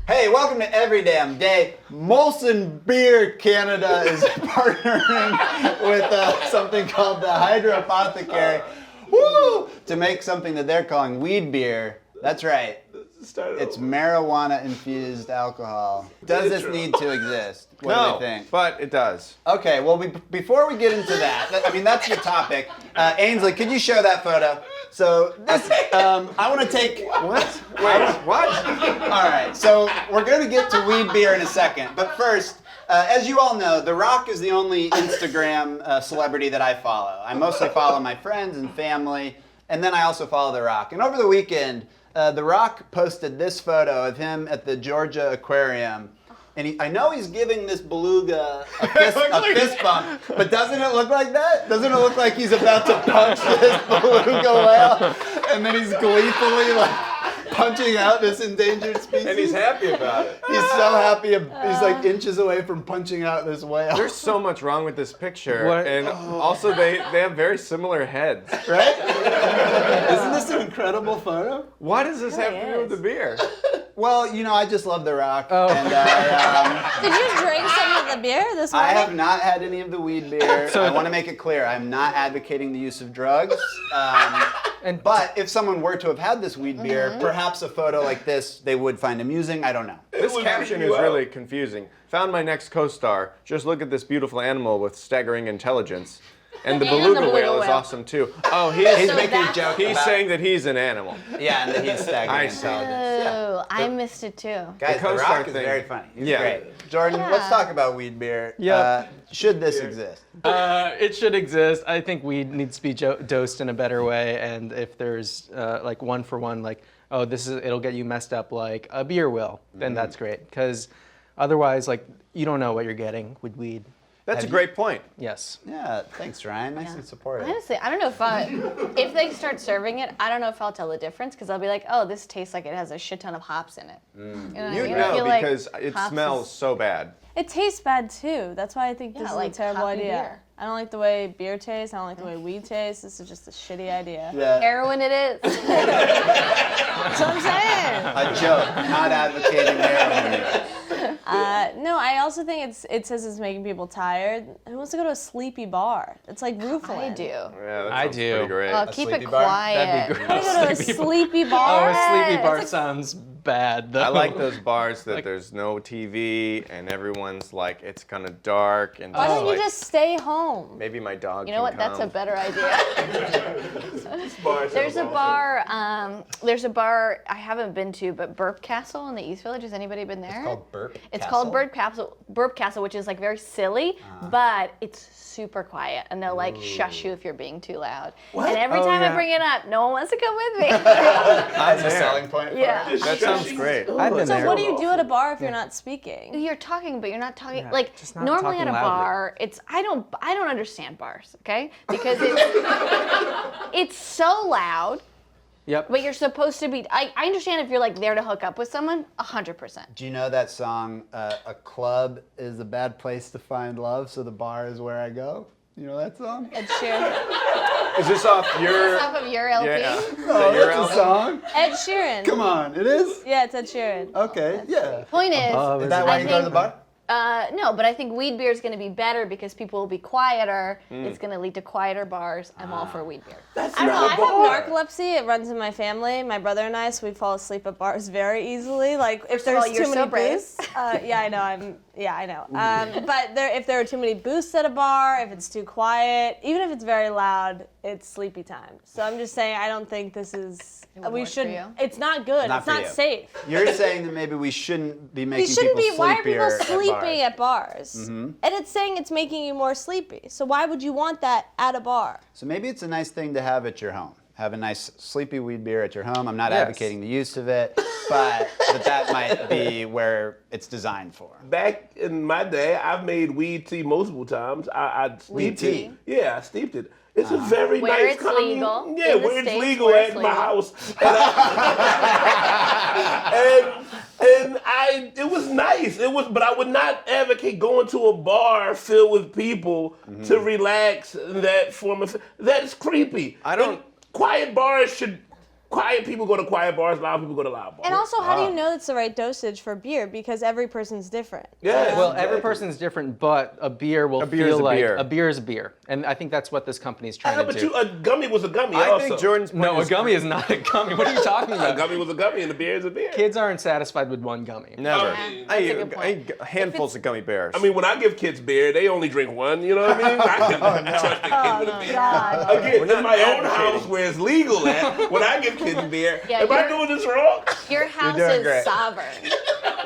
Hey, welcome to Every Damn Day. Molson Beer Canada is partnering with something called the Hydra Apothecary to make something that they're calling weed beer. That's right. It's marijuana-infused alcohol. Does this need to exist? What do you think? But it does. Okay, well, before we get into that, I mean, that's your topic. Ainsley, could you show that photo? So this, I want to take... What? Wait, what? All right, so we're going to get to weed beer in a second. But first, as you all know, The Rock is the only Instagram celebrity that I follow. I mostly follow my friends and family, and then I also follow The Rock. And over the weekend, The Rock posted this photo of him at the Georgia Aquarium. And I know he's giving this beluga a fist bump, but doesn't it look like that? Doesn't it look like he's about to punch this beluga whale? And then he's gleefully punching out this endangered species? And he's happy about it. He's so happy. He's like inches away from punching out this whale. There's so much wrong with this picture. And also they have very similar heads. Right? Isn't this an incredible photo? What does this have to do with the beer? Well, you know, I just love The Rock. Oh. And Did you drink some of the beer this morning? I have not had any of the weed beer. I want to make it clear, I'm not advocating the use of drugs. But if someone were to have had this weed beer, perhaps a photo like this they would find amusing. I don't know. This caption is really confusing. Found my next co-star. Just look at this beautiful animal with staggering intelligence. And the beluga whale is awesome too. Oh, he's making a joke. He's saying that he's an animal. Yeah, and that he's staggering intelligence. Oh, I missed it too. Guys, The Rock is very funny. He's great. Jordan, let's talk about weed beer. Yep. Should this exist? It should exist. I think weed needs to be dosed in a better way, and if there's like one for one, like, oh, it'll get you messed up like a beer will, then that's great. Because otherwise, like, you don't know what you're getting with weed. That's a great point. Yes. Yeah, thanks, Ryan. Nice and supportive. Honestly, I don't know if they start serving it, I don't know if I'll tell the difference because I'll be like, oh, this tastes like it has a shit ton of hops in it. You know what I You'd mean? I know feel like because it smells so bad. It tastes bad too. That's why I think this is like a terrible hoppy idea. beer. I don't like the way beer tastes. I don't like the way weed tastes. This is just a shitty idea. Yeah. Heroin it is. That's what I'm saying. A joke. Not advocating heroin. No, I also think it says it's making people tired. Who wants to go to a sleepy bar? It's like Roofland. I do. Yeah, that I sounds do. pretty great. Oh, keep it sleepy bar? quiet. That'd be I great. want to go to a sleepy bar. Oh, a sleepy bar sounds bad though. I like those bars that there's no TV and everyone's like, it's kind of dark and Why just don't you like, just stay home? maybe my dog You know what? can That's a come. better idea. There's a bar. I haven't been to, but Burp Castle in the East Village. Has anybody been there? It's called Burp It's Castle? called Burp Castle, which is like very silly, but it's super quiet, and they'll like shush you if you're being too loud. And every time I bring it up, no one wants to come with me. That's a selling point. Yeah. That sounds great. I've been So there. what do you do at a bar if you're not speaking? You're talking, but you're not talking. Yeah, like just not normally at talking a loudly. bar, I don't understand bars, okay? Because it's so loud. Yep. But you're supposed to be. I understand if you're like there to hook up with someone, 100%. Do you know that song, A Club is a Bad Place to Find Love, so the bar is where I go? You know that song? Ed Sheeran. Is this off your? Off of your LP. Yeah. Oh, your that's a album? song? Ed Sheeran. Come on, it is? Yeah, it's Ed Sheeran. Okay, yeah. Point is, Is that why you go to the bar? no, but I think weed beer is going to be better because people will be quieter. It's going to lead to quieter bars. I'm all for weed beer. I don't know. I have narcolepsy. It runs in my family. My brother and I, so we fall asleep at bars very easily. Like if of all, there's you're too so many brave. booths. Yeah, I know. I know. But if there are too many booths at a bar, if it's too quiet, even if it's very loud, it's sleepy time. So I'm just saying, I don't think this is. wouldn't We work should. for you? It's not good. Not It's for not you. safe. You're saying that maybe we shouldn't be making You shouldn't people be. Why are sleepier people sleeping at at bars? And it's saying it's making you more sleepy. So why would you want that at a bar? So maybe it's a nice thing to have at your home. Have a nice sleepy weed beer at your home. I'm not Yes. advocating the use of it, but that might be where it's designed for. Back in my day, I've made weed tea multiple times. I steeped Weed tea? it. Yeah, I steeped it. It's a very Where nice it's legal, Yeah, in the where it's States, legal where it's at my legal. house. And it was nice. But I would not advocate going to a bar filled with people to relax in that form of. That's creepy. I don't- And quiet bars should Quiet people go to quiet bars, loud people go to loud bars. And also, how do you know it's the right dosage for beer? Because every person's different. Yes. Well, every person's different, but a beer will beer is feel a like beer. a beer is a beer, and I think that's what this company is trying Yeah, to but do. a gummy was a gummy I also. think Jordan's point No, a is gummy is not a gummy. What are you talking A about? gummy was a gummy and a beer is a beer. Kids aren't satisfied with one gummy. Never. That's I a eat, good point. I eat handfuls of gummy bears. I mean, when I give kids beer, they only drink one, you know what I mean? I can trust a kid with a beer. God. Again, in my own advocating. house where it's legal at, when I give kids beer, Yeah, am I you're- doing this wrong? Your house doing is great. sovereign.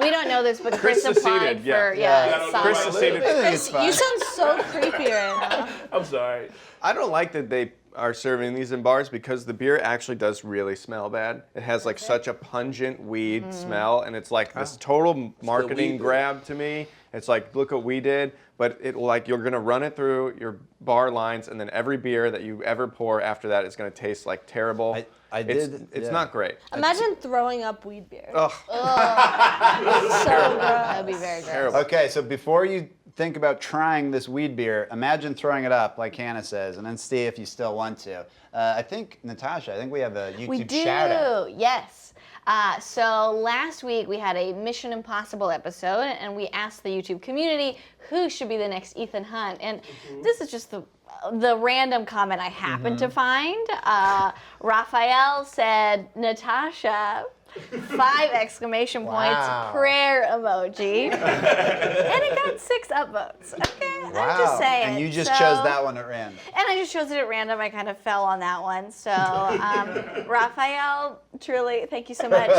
We don't know this, but Chris Chris is applied seated, yeah. for Yeah, I don't know Chris where I is live. seated. Chris, you sound so creepy right now. I'm sorry. I don't like that they are serving these in bars because the beer actually does really smell bad. It has like such a pungent weed smell, and it's like this total marketing weed. grab to me. It's like, look what we did, but it like you're gonna run it through your bar lines, and then every beer that you ever pour after that is gonna taste like terrible. It's not great. Imagine throwing up weed beer. Ugh, So That'd be very good. terrible. Okay, so before you think about trying this weed beer, imagine throwing it up like Hannah says, and then see if you still want to. I think, Natasha, I think we have a YouTube We do, shout out. yes. So last week we had a Mission Impossible episode, and we asked the YouTube community who should be the next Ethan Hunt. And this is just the random comment I happened to find. Raphael said, Natasha, 5 exclamation points, Wow. prayer emoji. And it got 6 upvotes. Okay, I'm just saying. And you just So- chose that one at random. And I just chose it at random. I kind of fell on that one. So, Raphael, truly, thank you so much.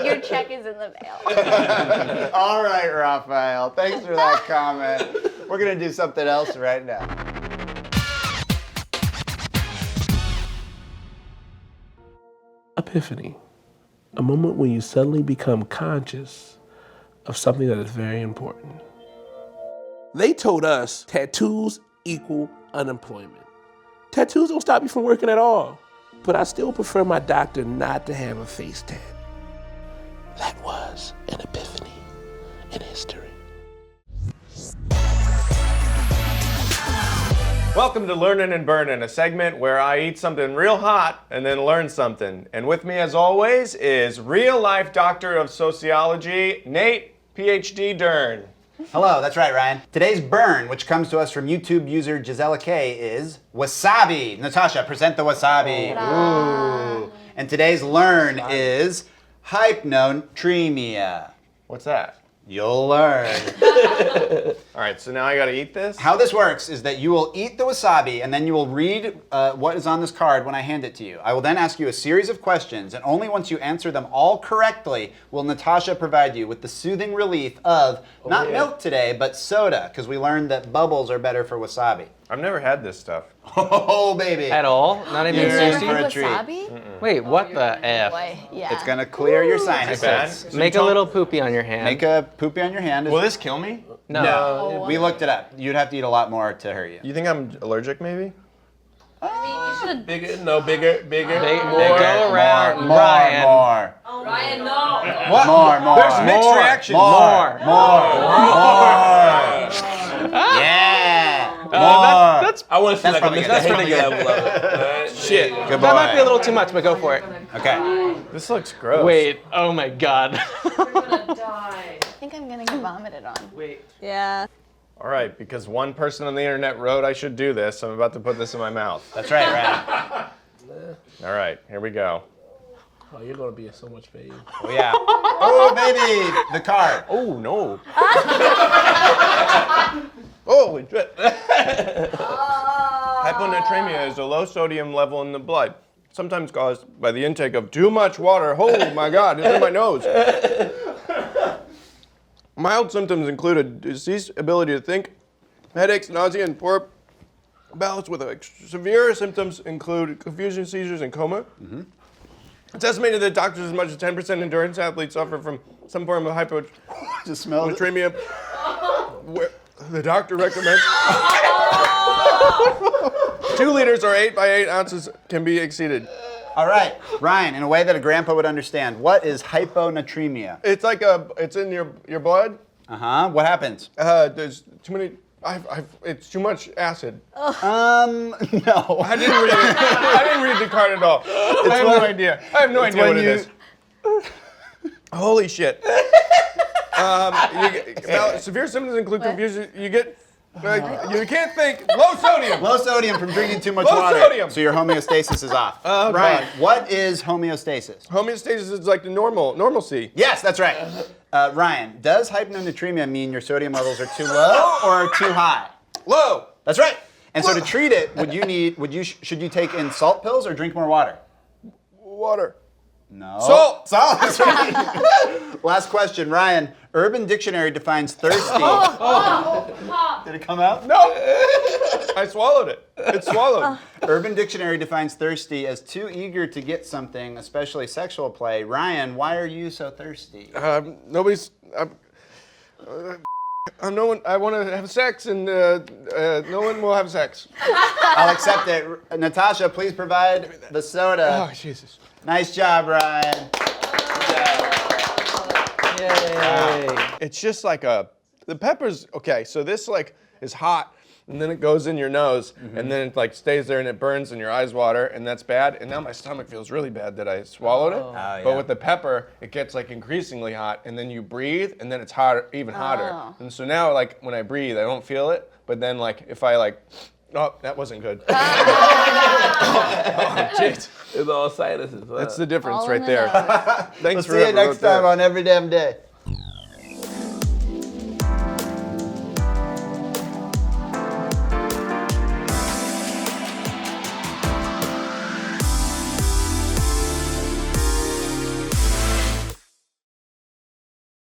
Your check is in the mail. All right, Raphael. Thanks for that comment. We're going to do something else right now. Epiphany. A moment when you suddenly become conscious of something that is very important. They told us tattoos equal unemployment. Tattoos don't stop you from working at all. But I still prefer my doctor not to have a face tat. That was an epiphany in history. Welcome to Learnin' and Burnin', a segment where I eat something real hot and then learn something. And with me, as always, is real-life Doctor of Sociology, Nate, PhD Dern. Hello, that's right, Ryan. Today's burn, which comes to us from YouTube user Gisela K, is wasabi. Natasha, present the wasabi. Ooh. And today's learn is hyponatremia. What's that? You'll learn. All right, so now I gotta eat this? How this works is that you will eat the wasabi and then you will read what is on this card when I hand it to you. I will then ask you a series of questions, and only once you answer them all correctly will Natasha provide you with the soothing relief of not milk today, but soda, because we learned that bubbles are better for wasabi. I've never had this stuff. Oh, baby. At all? Not even You're in sushi? for a treat. Wasabi? Wait, what the F? Boy, yeah. It's gonna clear your bad? sinuses. Make a little poopy on your hand. Make a poopy on your hand. Will this kill me? No, we looked it up. You'd have to eat a lot more to hurt you. You think I'm allergic, maybe? Bigger, no, bigger. Go around, more, Ryan. more. Ryan, no. What? More. There's mixed More. reactions. More. Yeah. More. That's I want to see That's like probably a good. Mr. Hanky level of it. Shit. Good that might be a boy. little too much, but go for it. Okay. This looks gross. Wait, oh my god. You're gonna die. I think I'm gonna get vomited on. Yeah. All right, because one person on the internet wrote I should do this, I'm about to put this in my mouth. That's right, Ryan. All right, here we go. Oh, you're gonna be in so much pain. Oh, yeah. Oh, baby. The card. Oh, no. Holy shit. Hyponatremia is a low sodium level in the blood, sometimes caused by the intake of too much water. Oh my God, it's in my nose. Mild symptoms include a deceased ability to think, headaches, nausea, and poor balance with severe symptoms include confusion, seizures, and coma. Mm-hmm. It's estimated that doctors as much as 10% endurance athletes suffer from some form of Just smell it. hyponatremia. Where the doctor recommends 2 liters or 8 by 8 ounces can be exceeded. All right, Ryan, in a way that a grandpa would understand, what is hyponatremia? It's like it's in your blood. Uh-huh. What happens? There's too many It's too much acid. No. I didn't read it. I didn't read the card at all. I have no idea. I have no idea what it is. Holy shit. Severe symptoms include confusion. You get, you can't think. Low sodium. Low sodium from drinking too much Low water. sodium. So your homeostasis is off. Oh, Ryan, God. what is homeostasis? Homeostasis is like the normalcy. Yes, that's right. Ryan, does hyponatremia mean your sodium levels are too low or too high? Low. That's right. And so to treat it, should you take in salt pills or drink more water? Water. No. Salt. Salt, that's right. Last question, Ryan. Urban Dictionary defines thirsty. Did it come out? No. I swallowed it. It's swallowed. Urban Dictionary defines thirsty as too eager to get something, especially sexual play. Ryan, why are you so thirsty? Nobody's. No one. I want to have sex, and no one will have sex. I'll accept it. Natasha, please provide the soda. Oh, Jesus. Nice job, Ryan. Yay. It's just like the peppers. Okay, so this like is hot, and then it goes in your nose, and then it like stays there and it burns, and your eyes water, and that's bad. And now my stomach feels really bad that I swallowed it. But with the pepper, it gets like increasingly hot, and then you breathe, and then it's hotter, even hotter. And so now like when I breathe, I don't feel it. But then like if I like, oh, that wasn't good. Oh, jeez. It's all sinuses. That's the difference All right in the there. nose. Thanks We'll for see you next time on Every Damn Day.